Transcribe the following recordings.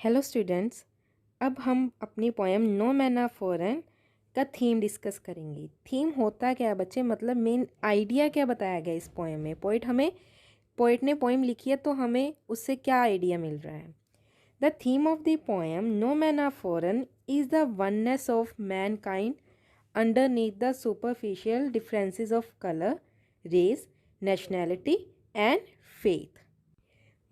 Hello students. अब हम अपनी poem no man are foreign का थीम डिस्कस करेंगे। थीम होता क्या है बच्चे, मतलब मेन आइडिया क्या बताया गया इस पोएम में। पोइट ने पोएम लिखी है तो हमें उससे क्या आइडिया मिल रहा है। The theme of the poem no man are foreign is the oneness of mankind underneath the superficial differences of colour, race, nationality and faith.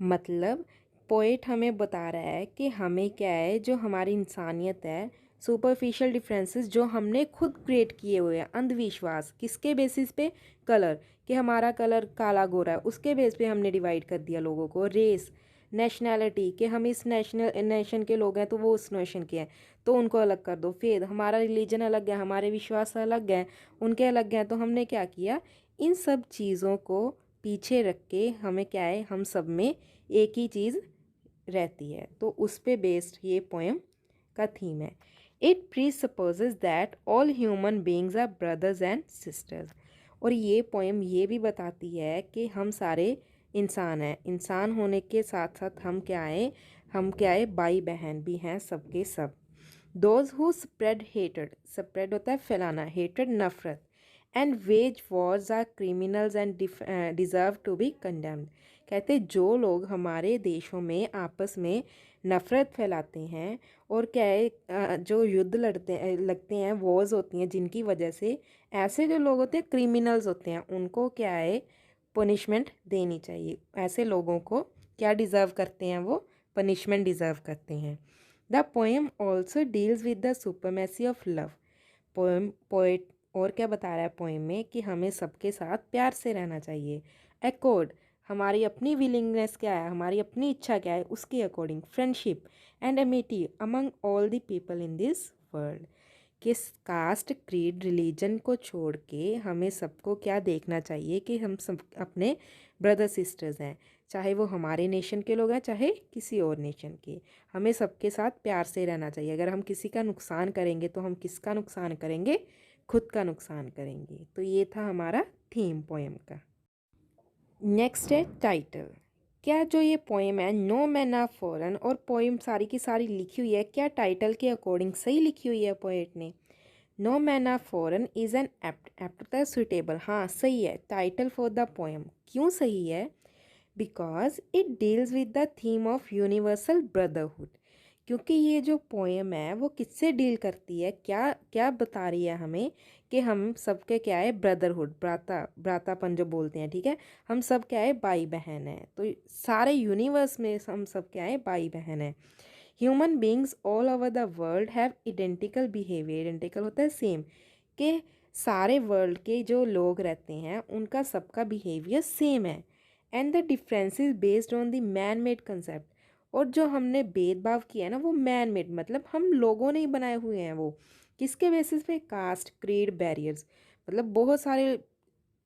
मतलब पोएट हमें बता रहा है कि हमें क्या है, जो हमारी इंसानियत है, सुपरफिशियल डिफरेंसेस जो हमने खुद क्रिएट किए हुए हैं, अंधविश्वास किसके बेसिस पे, कलर, कि हमारा कलर काला गोरा है उसके बेस पे हमने डिवाइड कर दिया लोगों को। रेस, नेशनैलिटी कि हम इस नेशन के लोग हैं तो वो उस नेशन के हैं तो उनको अलग कर दो। फेथ, हमारा रिलीजन अलग है, हमारे विश्वास अलग हैं, उनके अलग हैं, तो हमने क्या किया, इन सब चीज़ों को पीछे रख के हमें क्या है, हम सब में एक ही चीज़ रहती है। तो उस पे बेस्ड ये पोएम का थीम है। It presupposes that all human beings are brothers and sisters. और ये पोएम ये भी बताती है कि हम सारे इंसान हैं, इंसान होने के साथ साथ हम क्या है भाई बहन भी हैं सबके सब। दोज हु स्प्रेड हेटेड, स्प्रेड होता है फैलाना, हेटेड नफरत, and wage wars are criminals and deserve to be condemned. कहते जो लोग हमारे देशों में आपस में नफ़रत फैलाते हैं और क्या है, जो युद्ध लगते हैं, वॉर्स होती हैं जिनकी वजह से, ऐसे जो लोग होते हैं क्रिमिनल्स होते हैं, उनको क्या है पनिशमेंट देनी चाहिए। ऐसे लोगों को क्या डिज़र्व करते हैं, वो पनिशमेंट डिज़र्व करते हैं। The poem also deals with the supremacy of love. Poet और क्या बता रहा है पोएम में कि हमें सबके साथ प्यार से रहना चाहिए। एकॉर्ड, हमारी अपनी विलिंगनेस क्या है, हमारी अपनी इच्छा क्या है, उसके according. Friendship and Amity among all the people in this world, किस कास्ट क्रीड रिलीजन को छोड़ के हमें सबको क्या देखना चाहिए कि हम सब अपने ब्रदर सिस्टर्स हैं, चाहे वो हमारे नेशन के लोग हैं चाहे किसी और नेशन के। हमें सबके साथ प्यार से रहना चाहिए। अगर हम किसी का नुकसान करेंगे तो हम किसका नुकसान करेंगे, खुद का नुकसान करेंगे। तो ये था हमारा थीम पोएम का। नेक्स्ट है टाइटल। क्या जो ये पोएम है नो मैन आर फॉरेन, और पोएम सारी की सारी लिखी हुई है, क्या टाइटल के अकॉर्डिंग सही लिखी हुई है पोएट ने। No man are foreign is an apt होता है सुटेबल, हाँ सही है टाइटल फॉर द पोएम। क्यों सही है, because it deals with the theme of universal brotherhood. क्योंकि ये जो पोएम है वो किससे डील करती है, क्या क्या बता रही है हमें कि हम सबके क्या है ब्रदरहुड, भ्रातापन जो बोलते हैं, ठीक है, हम सब क्या है भाई बहन है। तो सारे यूनिवर्स में हम सब क्या है भाई बहन है। Human beings all over the world have identical behaviour, identical होता है सेम, कि सारे वर्ल्ड के जो लोग रहते हैं उनका सबका बिहेवियर सेम है। And the differences based on the man made concept, और जो हमने भेदभाव किया है ना वो मैन मेड, मतलब हम लोगों ने ही बनाए हुए हैं। वो किसके बेसिस पे, कास्ट क्रीड बैरियर्स, मतलब बहुत सारे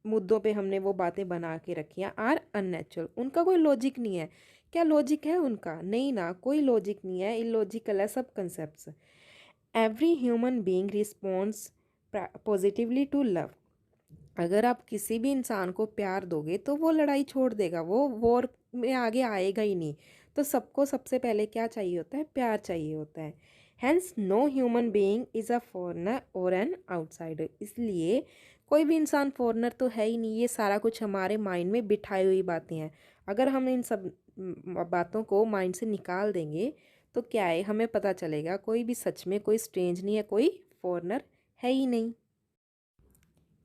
मुद्दों पे हमने वो बातें बना के रखी हैं, आर अननेचुरल, उनका कोई लॉजिक नहीं है। क्या लॉजिक है उनका, नहीं ना, कोई लॉजिक नहीं है, इलॉजिकल है सब concepts. Every human being responds positively to love. अगर आप किसी भी इंसान को प्यार दोगे तो वो लड़ाई छोड़ देगा, वो वॉर में आगे आएगा ही नहीं। तो सबको सबसे पहले क्या चाहिए होता है, प्यार चाहिए होता है। Hence no human being is a foreigner और एन आउटसाइडर, इसलिए कोई भी इंसान फॉरनर तो है ही नहीं। ये सारा कुछ हमारे माइंड में बिठाई हुई बातें हैं। अगर हम इन सब बातों को माइंड से निकाल देंगे तो क्या है, हमें पता चलेगा कोई भी सच में कोई स्ट्रेंज नहीं है, कोई फॉरनर है ही नहीं।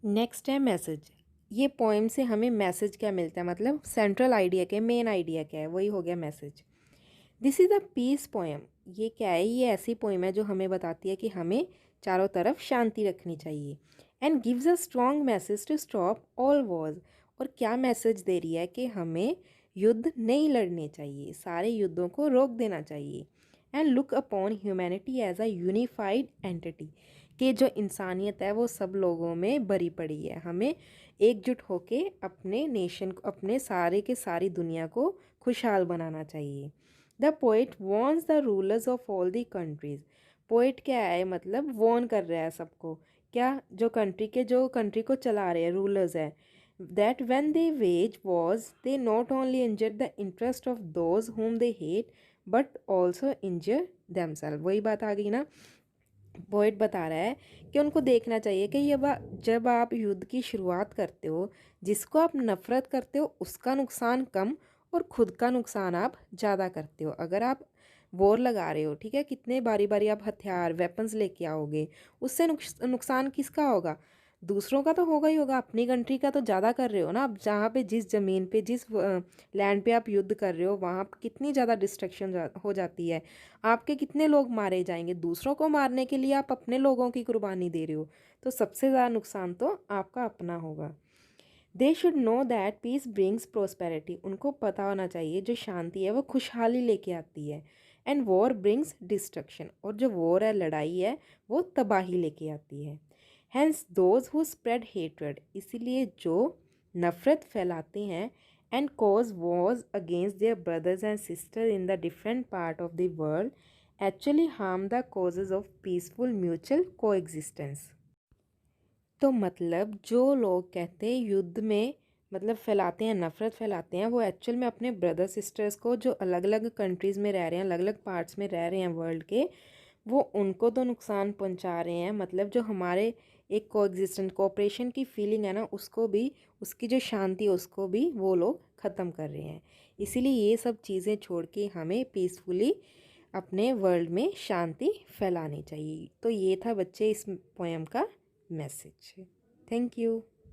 नेक्स्ट है मैसेज। ये पोएम से हमें मैसेज क्या मिलता है, मतलब सेंट्रल आइडिया क्या है, मेन आइडिया क्या है, वही हो गया message. This is a peace poem. ये क्या है, ये ऐसी पोएम है जो हमें बताती है कि हमें चारों तरफ शांति रखनी चाहिए। And gives a strong message to stop all wars. और क्या मैसेज दे रही है कि हमें युद्ध नहीं लड़ने चाहिए, सारे युद्धों को रोक देना चाहिए। And look upon humanity as a unified entity, कि जो इंसानियत है वो सब लोगों में भरी पड़ी है, हमें एकजुट होके अपने नेशन को, अपने सारे के सारी दुनिया को खुशहाल बनाना चाहिए। The poet warns the rulers of all the countries. Poet क्या है, मतलब वॉर्न कर रहा है सबको, क्या जो कंट्री को चला रहे हैं रूलर्स है, that when they wage wars they not only injure the interest of those whom they hate but also injure themselves. वही बात आ गई ना, पोइट बता रहा है कि उनको देखना चाहिए कि जब आप युद्ध की शुरुआत करते हो, जिसको आप नफ़रत करते हो उसका नुकसान कम और ख़ुद का नुकसान आप ज़्यादा करते हो। अगर आप वॉर लगा रहे हो, ठीक है, कितने बारी बारी आप हथियार वेपन्स लेके आओगे, उससे नुकसान किसका होगा? दूसरों का तो होगा ही होगा, अपनी कंट्री का तो ज़्यादा कर रहे हो ना। आप जहाँ पे जिस ज़मीन पे जिस लैंड पे आप युद्ध कर रहे हो वहाँ कितनी ज़्यादा डिस्ट्रक्शन हो जाती है, आपके कितने लोग मारे जाएंगे। दूसरों को मारने के लिए आप अपने लोगों की कुर्बानी दे रहे हो, तो सबसे ज़्यादा नुकसान तो आपका अपना होगा। They should know that peace brings prosperity. उनको पता होना चाहिए जो शांति है वो खुशहाली लेके आती है, एंड वॉर ब्रिंग्स डिस्ट्रक्शन, और जो वॉर है, लड़ाई है, वो तबाही लेके आती है। Hence those who spread hatred, इसीलिए जो नफ़रत फैलाते हैं, and cause wars against their brothers and sister in the different part of the world actually harm the causes of peaceful mutual coexistence. तो मतलब जो लोग कहते हैं युद्ध में मतलब फैलाते हैं, नफ़रत फैलाते हैं, वो एक्चुअल में अपने ब्रदर सिस्टर्स को जो अलग अलग कंट्रीज़ में रह रहे हैं, अलग अलग पार्ट्स में रह रहे हैं वर्ल्ड के, वो उनको तो नुकसान पहुंचा रहे हैं। मतलब जो हमारे एक को एग्जिस्टेंट कोऑपरेशन की फीलिंग है ना, उसको भी, उसकी जो शांति है उसको भी वो लोग ख़त्म कर रहे हैं। इसीलिए ये सब चीज़ें छोड़ के हमें पीसफुली अपने वर्ल्ड में शांति फैलानी चाहिए। तो ये था बच्चे इस पोएम का मैसेज। Thank you.